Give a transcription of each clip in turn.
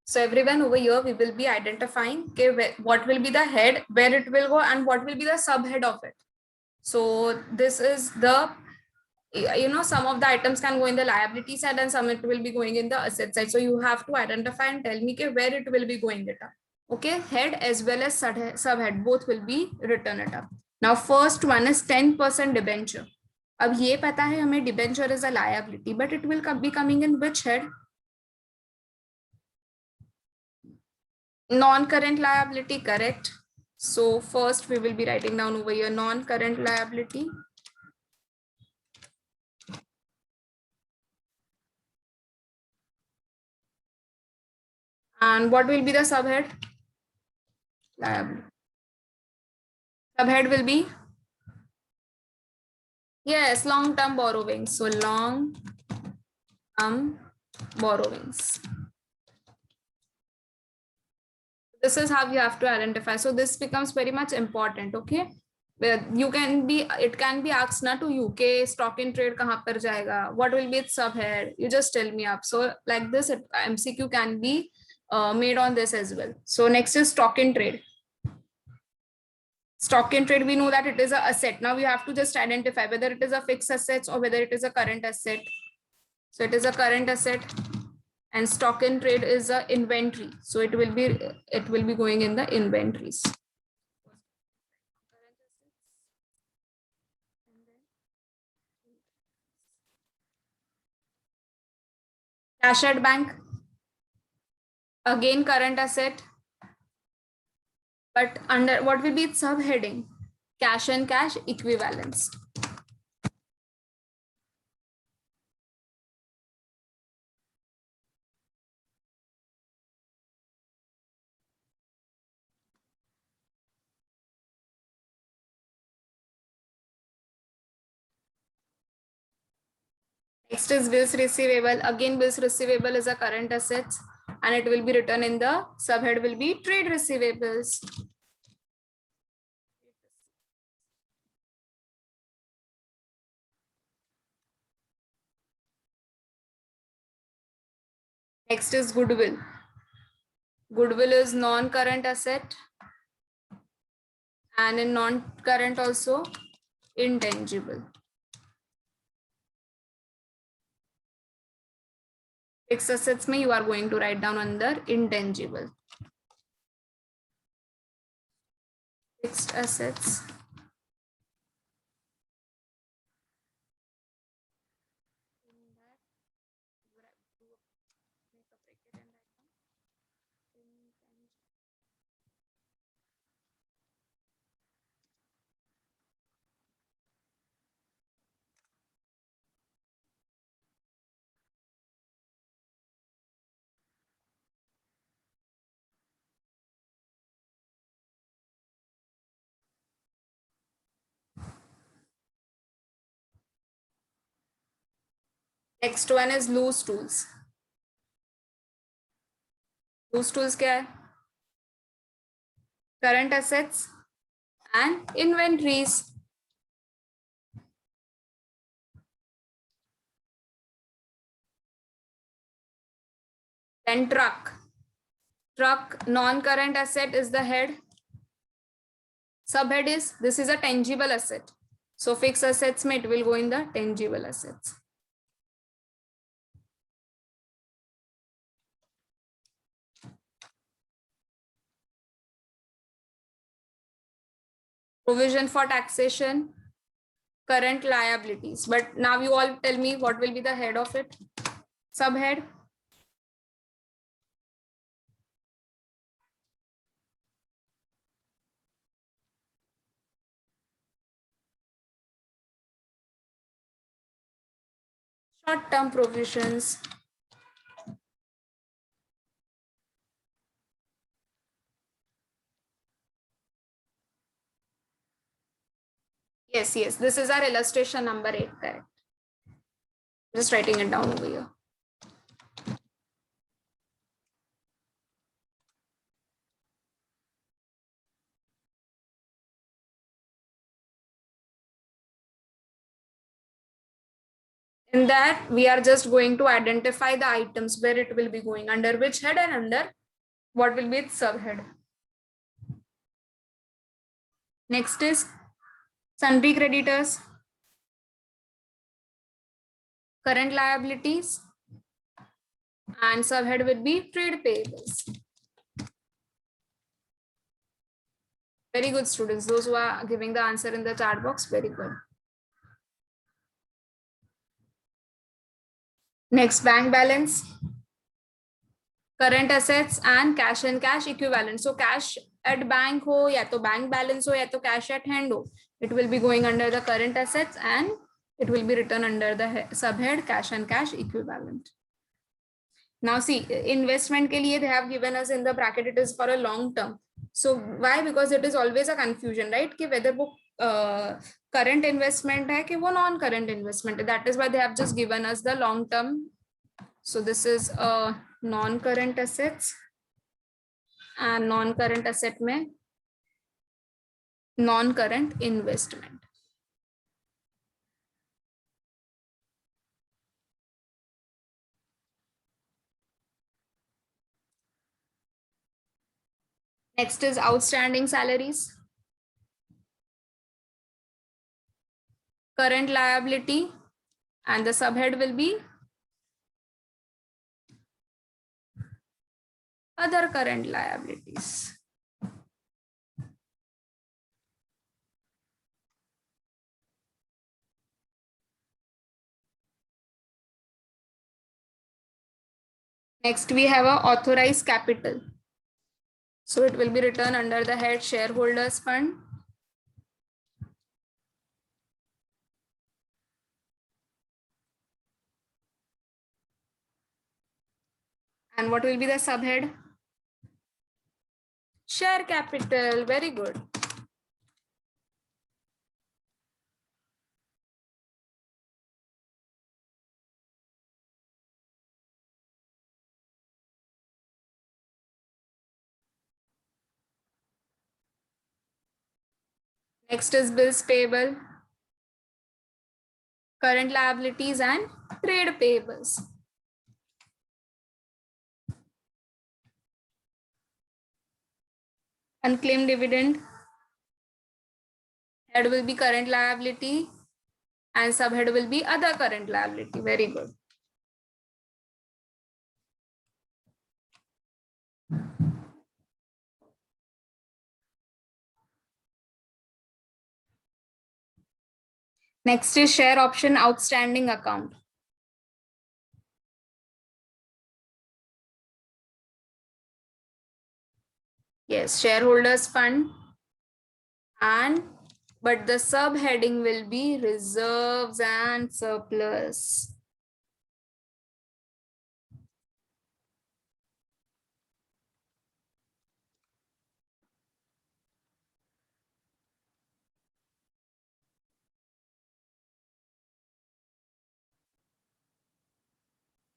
So everyone over here, we will be identifying what will be the head, where it will go, and what will be the subhead of it. So this is the, some of the items can go in the liability side and some it will be going in the asset side. So you have to identify and tell me where it will be going it up. Okay, head as well as subhead, both will be written it up. Now first one is 10% debenture. अब ये पता है हमें debenture is a liability, but it will be coming in which head? Non-current liability, correct. So first we will be writing down over here non-current liability. And what will be the subhead? Liability. Subhead will be, yes, long-term borrowings. So long-term borrowings. This is how you have to identify. So this becomes very much important. Okay, you can be, it can be asked na to UK stock in trade kahan par jayega, what will be its subhead, you just tell me up. So like this MCQ can be made on this as well. So next is stock in trade. Stock in trade, we know that it is a asset. Now we have to just identify whether it is a fixed asset or whether it is a current asset. So it is a current asset. And stock in trade is a inventory, so it will be going in the inventories. Cash at bank, again current asset, but under what will be its subheading? Cash and cash equivalents. Next is bills receivable. Again, bills receivable is a current asset and it will be written in the subhead will be trade receivables. Next is goodwill. Goodwill is non-current asset and in non-current also intangible. Fixed assets mein you are going to write down under intangible. Fixed assets. Next one is loose tools. Loose tools क्या है? Current assets and inventories. Then truck. Truck non-current asset is the head. Subhead is, this is a tangible asset. So fixed assets mein it will go in the tangible assets. Provision for taxation, current liabilities. But now you all tell me what will be the head of it. Subhead. Short-term provisions. Yes, this is our illustration number 8, correct. Just writing it down over here. In that, we are just going to identify the items where it will be going, under which head and under what will be its subhead. Next is sundry creditors, current liabilities, and subhead will be trade payables. Very good, students. Those who are giving the answer in the chat box, very good. Next, bank balance, current assets, and cash equivalent. So cash at bank ho, ya to bank balance ho, ya to cash at hand ho, it will be going under the current assets and it will be written under the subhead cash and cash equivalent. Now see, investment ke liye they have given us in the bracket, it is for a long term. So why? Because it is always a confusion, right? Ki whether wo current investment hai ki wo non-current investment. That is why they have just given us the long term. So this is a non-current assets and non-current asset mein non-current investment. Next is outstanding salaries, current liability, and the subhead will be other current liabilities. Next, we have a authorized capital. So it will be written under the head shareholders fund. And what will be the subhead? Share capital. Very good. Next is bills payable, current liabilities, and trade payables. Unclaimed dividend, head will be current liability and subhead will be other current liability. Very good. Next is share option outstanding account. Yes, shareholders fund, and but the subheading will be reserves and surplus.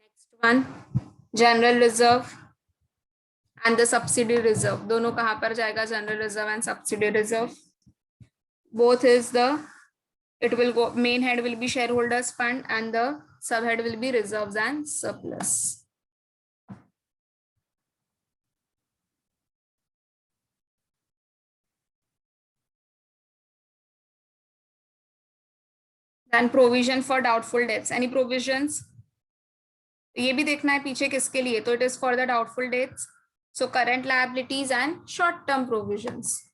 Next one, general reserve and the subsidiary reserve. दोनों कहाँ पर जाएगा? General reserve and subsidiary reserve. Both is the, it will go, main head will be shareholders fund and the subhead will be reserves and surplus. Then provision for doubtful debts. Any provisions? ये भी देखना है पीछे किसके लिए, तो it is for the doubtful debts. So current liabilities and short term provisions.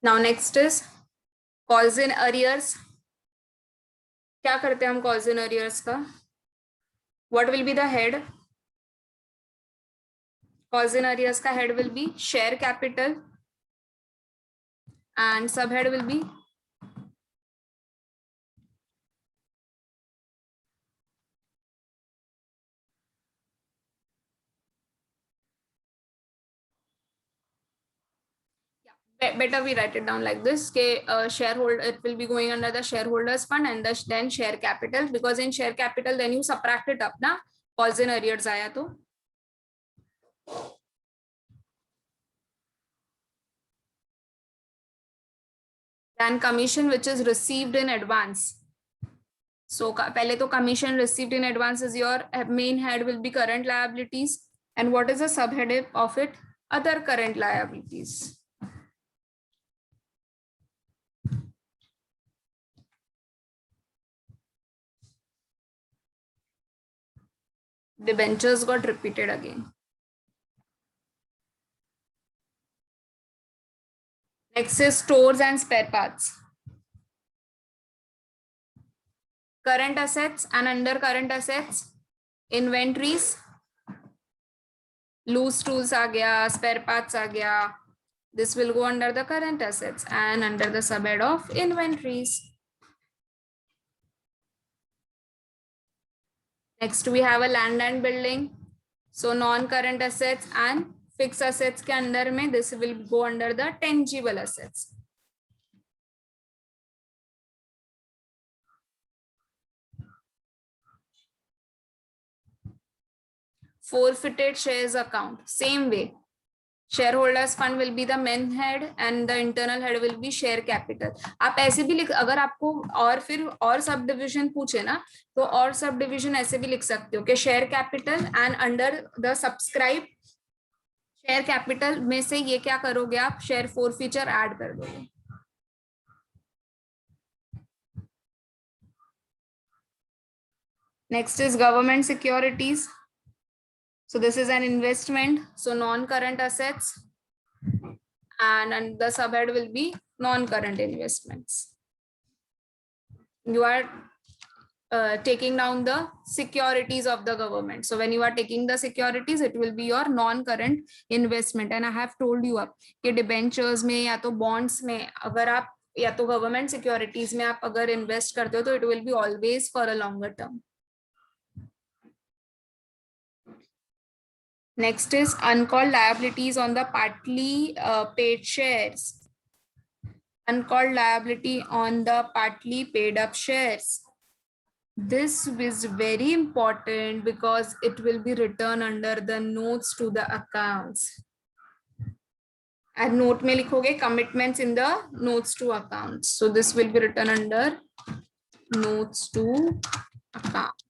Now next is calls in arrears. क्या करते हैं हम calls in arrears का? What will be the head? Calls in arrears का head will be share capital and subhead will be better we write it down like this, shareholder, it will be going under the shareholders fund and then share capital, because in share capital then you subtract it up na, calls in arrears aaya to. Then commission which is received in advance. So pehle to commission received in advance is your main head, will be current liabilities, and what is the subhead of it? Other current liabilities. Debentures got repeated again. Next is stores and spare parts. Current assets, and under current assets, inventories, loose tools aa gaya, spare parts aa gaya. This will go under the current assets and under the subhead of inventories. Next we have a land and building. So non-current assets and fixed assets के अंदर में this will go under the tangible assets. Forfeited shares account, same way. Shareholders fund will be the main head and the internal head will be share capital. आप ऐसे भी लिख, अगर आपको और फिर और सब डिविजन पूछे ना, तो और सब डिविजन ऐसे भी लिख सकते हो कि share capital and under the subscribe share capital में से ये क्या करोगे आप, शेयर फोरफीचर ऐड कर दोगे. Next is government securities. So this is an investment, so non-current assets, and the subhead will be non-current investments. You are taking down the securities of the government. So when you are taking the securities, it will be your non-current investment. And I have told you up कि debentures में या तो bonds में अगर आप या तो government securities में आप अगर invest करते हो तो it will be always for a longer term. Next is uncalled liabilities on the partly paid shares. Uncalled liability on the partly paid up shares. This is very important because it will be written under the notes to the accounts. And note में लिखोगे commitments in the notes to accounts. So this will be written under notes to accounts.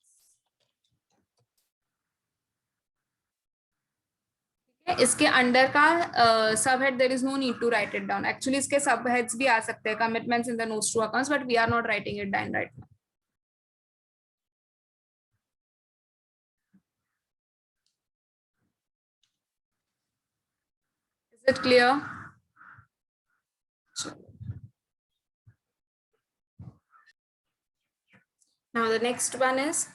इसके under का sub head there is no need to write it down. Actually इसके sub heads भी आ सकते हैं, commitments in the notes to accounts, but we are not writing it down right now. Is it clear? Now the next one is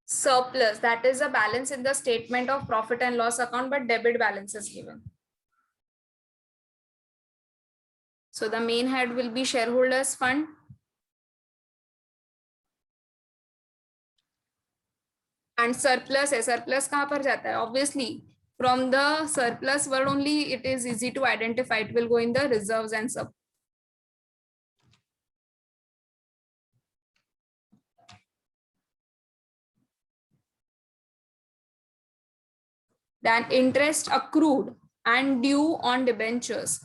surplus. That is a balance in the statement of profit and loss account, but debit balance is given. So the main head will be shareholders fund. And surplus है, surplus कहाँ पर जाता है? Obviously from the surplus word only it is easy to identify. It will go in the reserves and sub. Then interest accrued and due on debentures.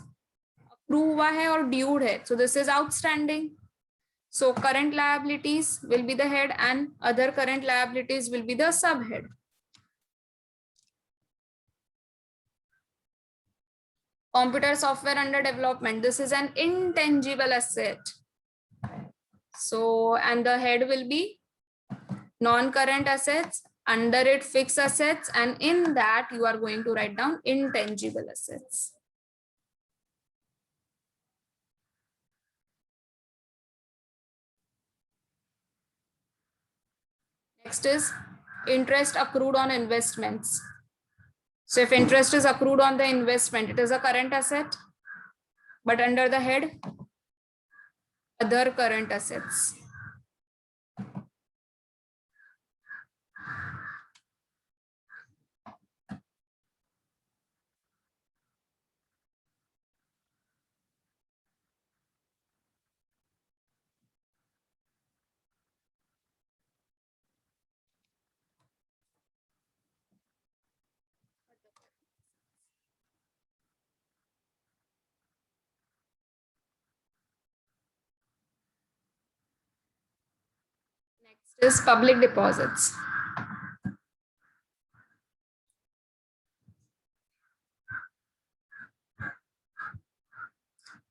Accrue हुआ है और due है. So this is outstanding. So current liabilities will be the head and other current liabilities will be the subhead. Computer software under development. This is an intangible asset. So, and the head will be non-current assets, under it fixed assets, and in that you are going to write down intangible assets. Next is interest accrued on investments. So if interest is accrued on the investment, it is a current asset, but under the head, other current assets. is public deposits.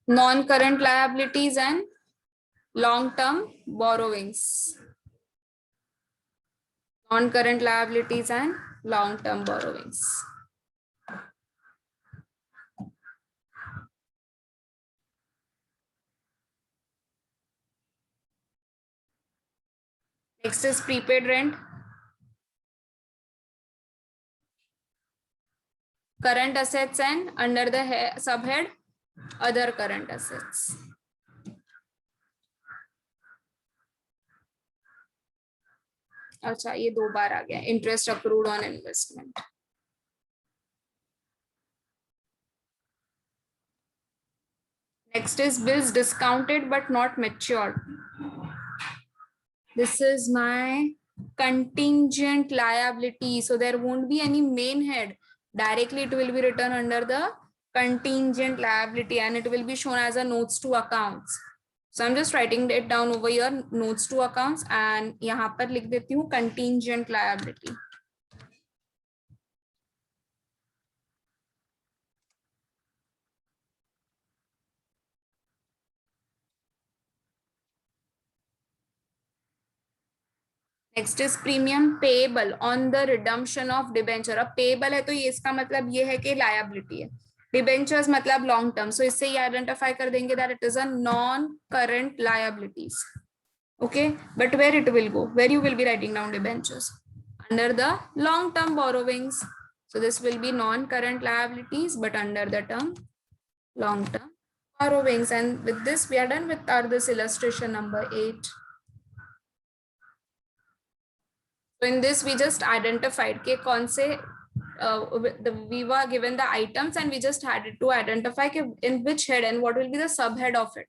Non-current liabilities and long-term borrowings. Non-current liabilities and long-term borrowings. Next is prepaid rent. Current assets and under the subhead other current assets. अच्छा ये दो बार आ गया interest accrued on investment. Next is bills discounted but not matured. This is my contingent liability. So there won't be any main head. Directly it will be written under the contingent liability and it will be shown as a notes to accounts. So I'm just writing it down over here, notes to accounts, and यहाँ पर लिख देती हूँ contingent liability. Next is premium payable on the redemption of debenture. अब payable है तो ये इसका मतलब ये है कि लायबिलिटी है. डिबेंचर्स मतलब लॉन्ग टर्म, सो इससे ये आइडेंटिफाई कर देंगे that it is a non current liabilities. Okay, but where it will go, where you will be writing down debentures under the long term borrowings. So this will be non current liabilities but under the term long term borrowings. And with this we are done with our this illustration number 8. So in this we just identified ke kaun se we were given the items and we just had to identify in which head and what will be the subhead of it.